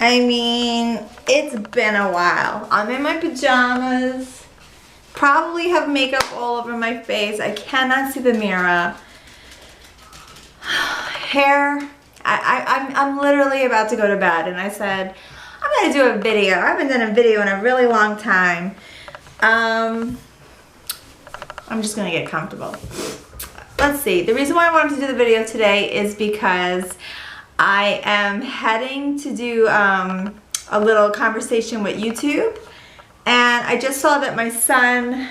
I mean, it's been a while. I'm in my pajamas. Probably have makeup all over my face. I cannot see the mirror. Hair. I'm literally about to go to bed, and I said, I'm gonna do a video. I haven't done a video in a really long time. I'm just gonna get comfortable. Let's see. The reason why I wanted to do the video today is because I am heading to do a little conversation with YouTube, and I just saw that my son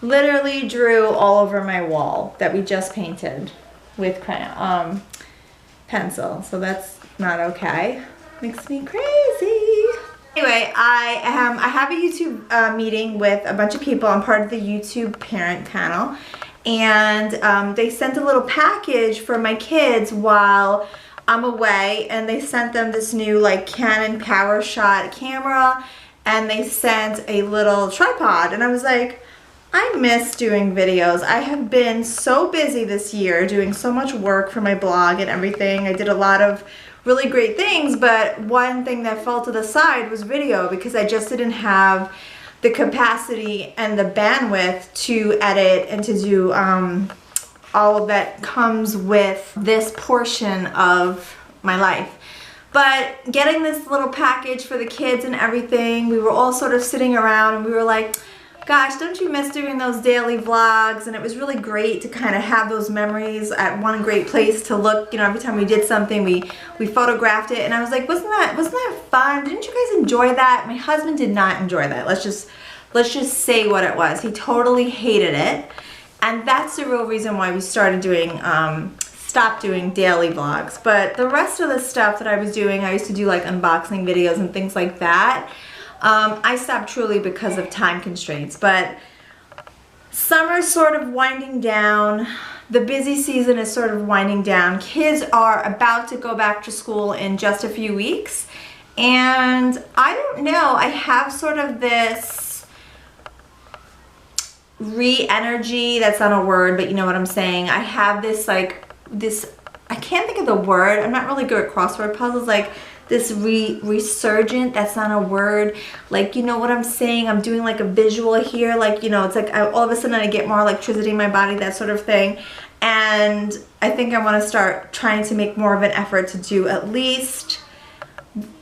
literally drew all over my wall that we just painted with pencil, so that's not okay. Makes me crazy. Anyway, I have a YouTube meeting with a bunch of people. I'm part of the YouTube parent panel, and they sent a little package for my kids while I'm away, and they sent them this new like Canon PowerShot camera, and they sent a little tripod, and I was like, I miss doing videos. I have been so busy this year doing so much work for my blog and everything. I did a lot of really great things, but one thing that fell to the side was video, because I just didn't have the capacity and the bandwidth to edit and to do all that comes with this portion of my life. But getting this little package for the kids and everything, we were all sort of sitting around and we were like, gosh, don't you miss doing those daily vlogs? And it was really great to kind of have those memories at one great place to look. You know, every time we did something, we photographed it, and I was like, wasn't that fun? Didn't you guys enjoy that? My husband did not enjoy that. Let's just say what it was. He totally hated it, and that's the real reason why we started doing stopped doing daily vlogs. But the rest of the stuff that I was doing, I used to do like unboxing videos and things like that. I stopped truly because of time constraints, but summer's sort of winding down. The busy season is sort of winding down. Kids are about to go back to school in just a few weeks, and I don't know, I have sort of this re-energy, that's not a word, but you know what I'm saying. I have this like, I can't think of the word, I'm not really good at crossword puzzles, like this resurgent, that's not a word, like, you know what I'm saying, I'm doing like a visual here, like, you know, it's like all of a sudden I get more electricity in my body, that sort of thing. And I think I want to start trying to make more of an effort to do at least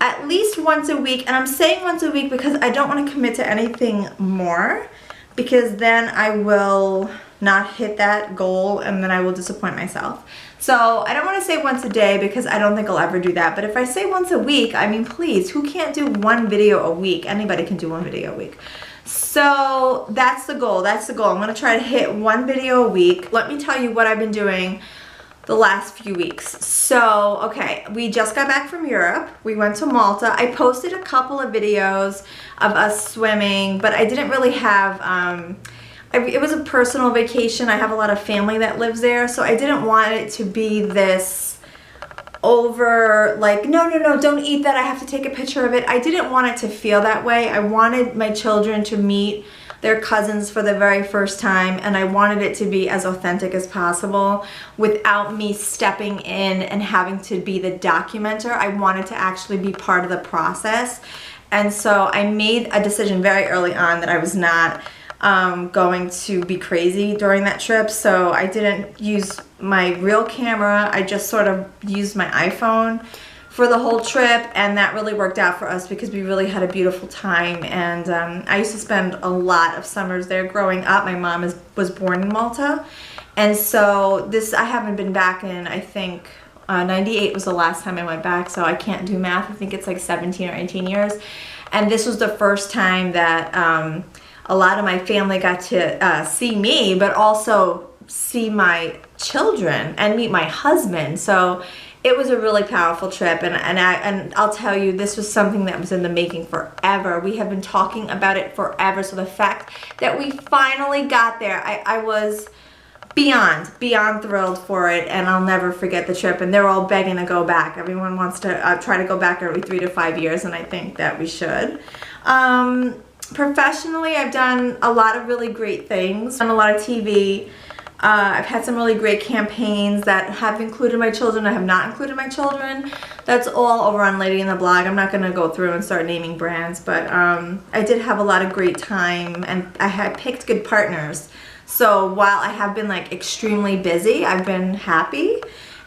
once a week. And I'm saying once a week because I don't want to commit to anything more, because then I will not hit that goal and then I will disappoint myself. So I don't want to say once a day because I don't think I'll ever do that. But if I say once a week, I mean, please, who can't do one video a week? Anybody can do one video a week. So that's the goal. That's the goal. I'm going to try to hit one video a week. Let me tell you what I've been doing the last few weeks. So, okay, we just got back from Europe. We went to Malta. I posted a couple of videos of us swimming, but I didn't really have... it was a personal vacation. I have a lot of family that lives there, so I didn't want it to be this over, like, no, don't eat that, I have to take a picture of it. I didn't want it to feel that way. I wanted my children to meet their cousins for the very first time, and I wanted it to be as authentic as possible without me stepping in and having to be the documenter. I wanted to actually be part of the process. And so I made a decision very early on that I was not going to be crazy during that trip, so I didn't use my real camera. I just sort of used my iPhone for the whole trip, and that really worked out for us because we really had a beautiful time. And I used to spend a lot of summers there growing up. My mom was born in Malta, and so I haven't been back in, I think 98 was the last time I went back, so I can't do math. I think it's like 17 or 18 years, and this was the first time that a lot of my family got to see me, but also see my children and meet my husband. So it was a really powerful trip, and I'll tell you, this was something that was in the making forever. We have been talking about it forever. So the fact that we finally got there, I was beyond thrilled for it, and I'll never forget the trip. And they're all begging to go back. Everyone wants to try to go back every 3 to 5 years, and I think that we should. Professionally, I've done a lot of really great things, done a lot of TV. I've had some really great campaigns that have included my children. I have not included my children. That's all over on Lady in the Blog. I'm not going to go through and start naming brands, but I did have a lot of great time, and I had picked good partners. So while I have been like extremely busy, I've been happy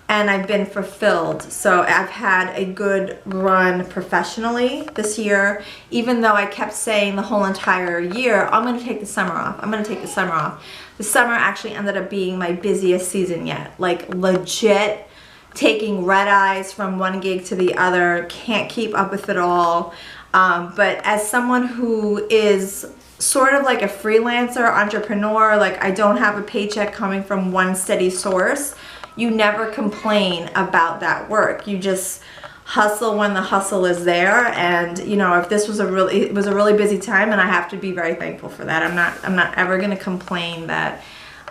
and I've been fulfilled. So I've had a good run professionally this year, even though I kept saying the whole entire year, I'm going to take the summer off. I'm going to take the summer off. The summer actually ended up being my busiest season yet. Like legit taking red eyes from one gig to the other. Can't keep up with it all. But as someone who is sort of like a freelancer, entrepreneur, like I don't have a paycheck coming from one steady source, you never complain about that work. You just hustle when the hustle is there. And you know, if this was it was a really busy time, and I have to be very thankful for that. I'm not ever going to complain that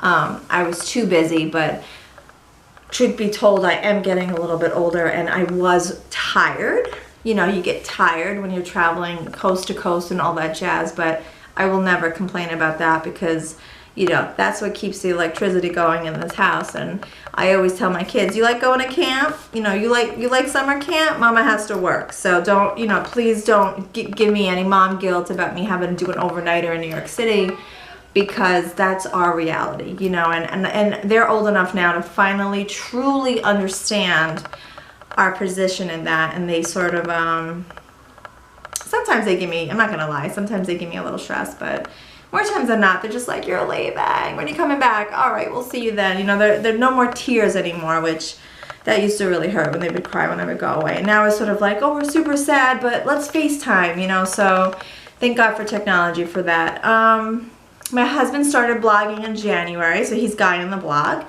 I was too busy, but truth be told, I am getting a little bit older and I was tired. You know, you get tired when you're traveling coast to coast and all that jazz, but I will never complain about that because, you know, that's what keeps the electricity going in this house. And I always tell my kids, you like going to camp? You know, you like summer camp? Mama has to work. So don't, you know, please don't give me any mom guilt about me having to do an overnighter in New York City, because that's our reality, you know, and they're old enough now to finally truly understand our position in that. And they sort of, sometimes they give me, I'm not gonna lie, sometimes they give me a little stress, but more times than not, they're just like, you're leaving, when are you coming back? All right, we'll see you then. You know, there are no more tears anymore, which that used to really hurt when they would cry when I would go away. And now it's sort of like, oh, we're super sad, but let's FaceTime, you know, so thank God for technology for that. My husband started blogging in January, so he's Guy in the Blog,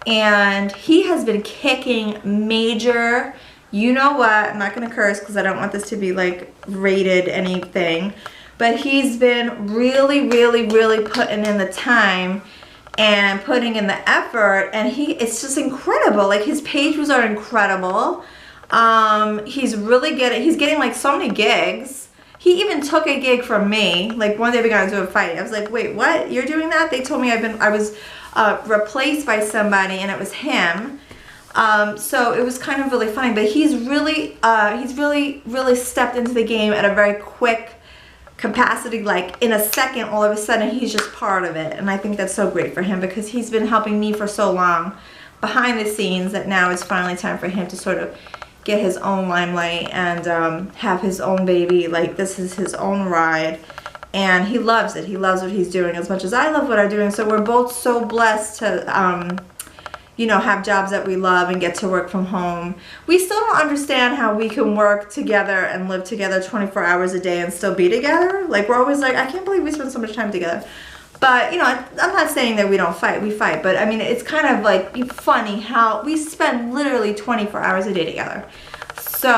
and he has been kicking major, you know what, I'm not gonna curse because I don't want this to be like rated anything, but he's been really putting in the time and putting in the effort, and it's just incredible. Like his page views are incredible. He's getting like so many gigs. He even took a gig from me. Like one day we got into a fight. I was like, wait, what? You're doing that? They told me I was replaced by somebody and it was him. So it was kind of really funny, but he's really stepped into the game at a very quick capacity. Like in a second, all of a sudden he's just part of it. And I think that's so great for him because he's been helping me for so long behind the scenes that now it's finally time for him to sort of get his own limelight and have his own baby. Like this is his own ride, and he loves it. He loves what he's doing as much as I love what I'm doing. So we're both so blessed to you know, have jobs that we love and get to work from home. We still don't understand how we can work together and live together 24 hours a day and still be together. Like we're always like, I can't believe we spend so much time together. But, you know, I'm not saying that we don't fight. We fight. But, I mean, it's kind of like funny how we spend literally 24 hours a day together. So,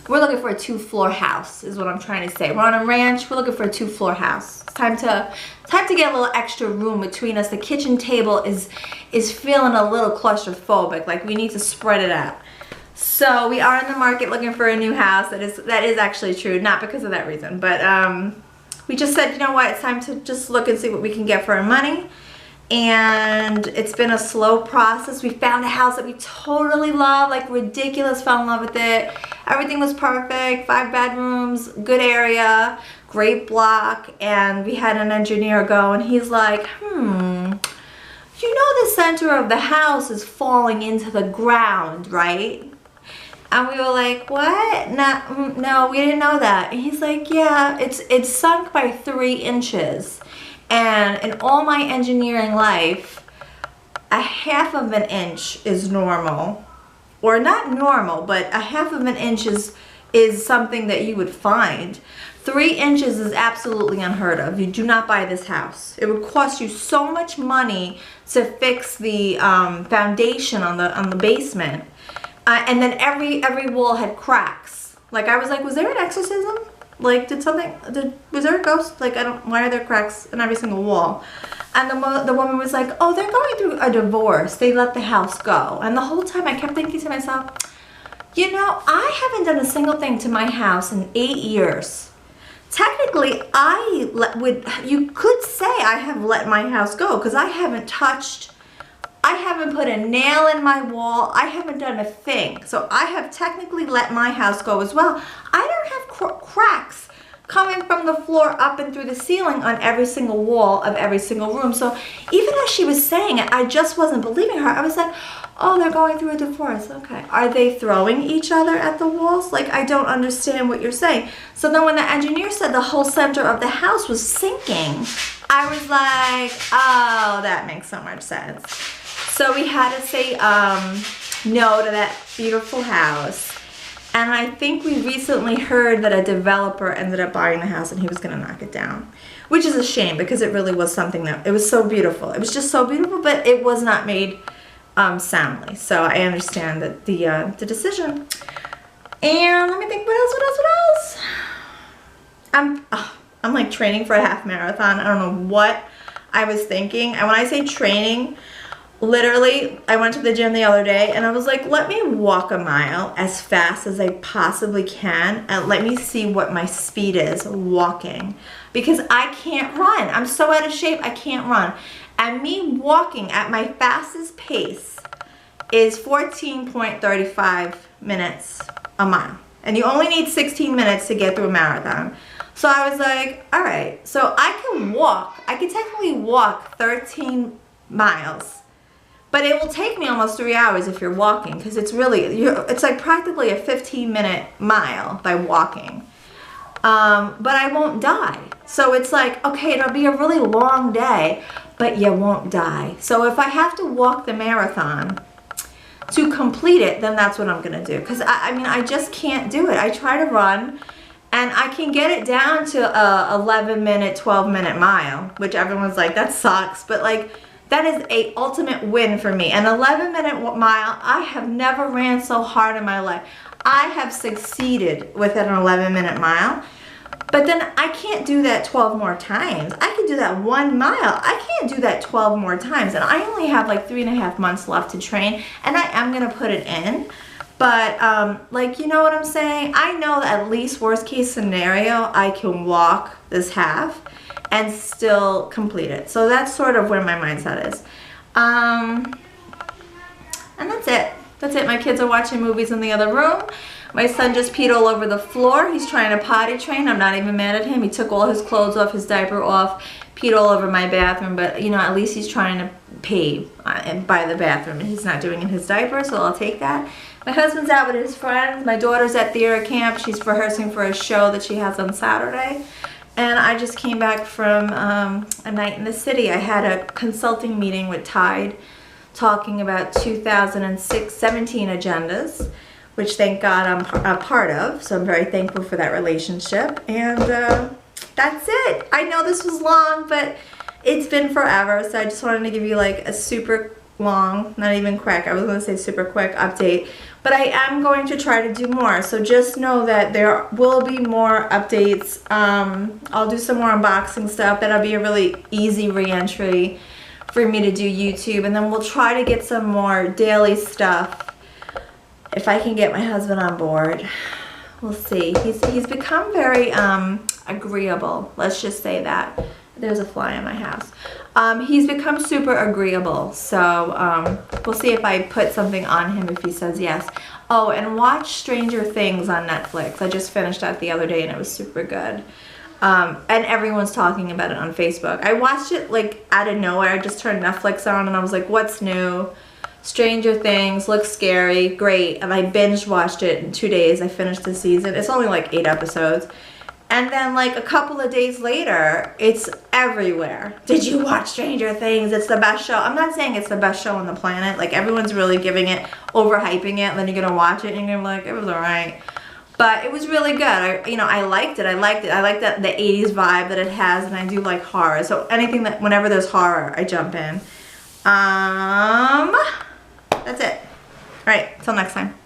we're looking for a 2-floor house is what I'm trying to say. We're on a ranch. We're looking for a 2-floor house. It's time to get a little extra room between us. The kitchen table is feeling a little claustrophobic. Like, we need to spread it out. So, we are in the market looking for a new house. That is actually true. Not because of that reason. But, we just said, you know what, it's time to just look and see what we can get for our money. And it's been a slow process. We found a house that we totally love, like ridiculous, fell in love with it. Everything was perfect, 5 bedrooms, good area, great block. And we had an engineer go and he's like, you know the center of the house is falling into the ground, right? And we were like, what? No, we didn't know that. And he's like, yeah, it's sunk by 3 inches. And in all my engineering life, a 1/2 inch is normal. Or not normal, but a 1/2 inch is something that you would find. 3 inches is absolutely unheard of. You do not buy this house. It would cost you so much money to fix the foundation on the basement. And then every wall had cracks. Like I was like, was there an exorcism? Like was there a ghost? Like why are there cracks in every single wall? And the woman was like, oh, they're going through a divorce. They let the house go. And the whole time I kept thinking to myself, you know, I haven't done a single thing to my house in 8 years. technically you could say I have let my house go, because I haven't put a nail in my wall. I haven't done a thing. So I have technically let my house go as well. I don't have cracks coming from the floor up and through the ceiling on every single wall of every single room. So even as she was saying it, I just wasn't believing her. I was like, oh, they're going through a divorce. Okay. Are they throwing each other at the walls? Like, I don't understand what you're saying. So then when the engineer said the whole center of the house was sinking, I was like, oh, that makes so much sense. So we had to say no to that beautiful house. And I think we recently heard that a developer ended up buying the house and he was going to knock it down. Which is a shame, because it really was something that, it was so beautiful. It was just so beautiful, but it was not made soundly. So I understand that the decision. And let me think, what else? I'm like training for a half marathon. I don't know what I was thinking. And when I say training, literally, I went to the gym the other day and I was like, let me walk a mile as fast as I possibly can and let me see what my speed is walking, because I can't run. I'm so out of shape, I can't run. And me walking at my fastest pace is 14.35 minutes a mile. And you only need 16 minutes to get through a marathon. So I was like, all right, so I can technically walk 13 miles. But it will take me almost 3 hours if you're walking, because it's like practically a 15-minute mile by walking. But I won't die. So it's like, okay, it'll be a really long day, but you won't die. So if I have to walk the marathon to complete it, then that's what I'm going to do. Because I mean, I just can't do it. I try to run, and I can get it down to a 11-minute, 12-minute mile, which everyone's like, that sucks. But like, that is a ultimate win for me. An 11-minute mile, I have never ran so hard in my life. I have succeeded with an 11-minute mile, but then I can't do that 12 more times. I can do that 1 mile. I can't do that 12 more times. And I only have like 3.5 months left to train, and I am gonna put it in. But like, you know what I'm saying? I know that at least worst case scenario, I can walk this half and still complete it. So that's sort of where my mindset is. And that's it. That's it. My kids are watching movies in the other room. My son just peed all over the floor. He's trying to potty train. I'm not even mad at him. He took all his clothes off, his diaper off, peed all over my bathroom. But, you know, at least he's trying to pee by the bathroom, and he's not doing it in his diaper, so I'll take that. My husband's out with his friends. My daughter's at theater camp. She's rehearsing for a show that she has on Saturday. And I just came back from a night in the city. I had a consulting meeting with Tide talking about 2017 agendas, which thank God I'm a part of. So I'm very thankful for that relationship. And that's it. I know this was long, but it's been forever. So I just wanted to give you like a super long, not even quick, I was going to say super quick update. But I am going to try to do more, so just know that there will be more updates. I'll do some more unboxing stuff. That'll be a really easy re-entry for me to do YouTube, and then we'll try to get some more daily stuff if I can get my husband on board. We'll see. He's become very agreeable, let's just say that. There's a fly in my house. He's become super agreeable, so we'll see if I put something on him if he says yes. Oh, and watch Stranger Things on Netflix. I just finished that the other day and it was super good. And everyone's talking about it on Facebook. I watched it like out of nowhere. I just turned Netflix on and I was like, what's new? Stranger Things, looks scary, great. And I binge watched it in 2 days. I finished the season. It's only like 8 episodes. And then like a couple of days later, it's everywhere. Did you watch Stranger Things? It's the best show. I'm not saying it's the best show on the planet. Like everyone's really giving it, overhyping it, and then you're gonna watch it and you're gonna be like, it was alright. But it was really good. I liked it. I liked that the 80s vibe that it has, and I do like horror. So anything that, whenever there's horror, I jump in. That's it. Alright, till next time.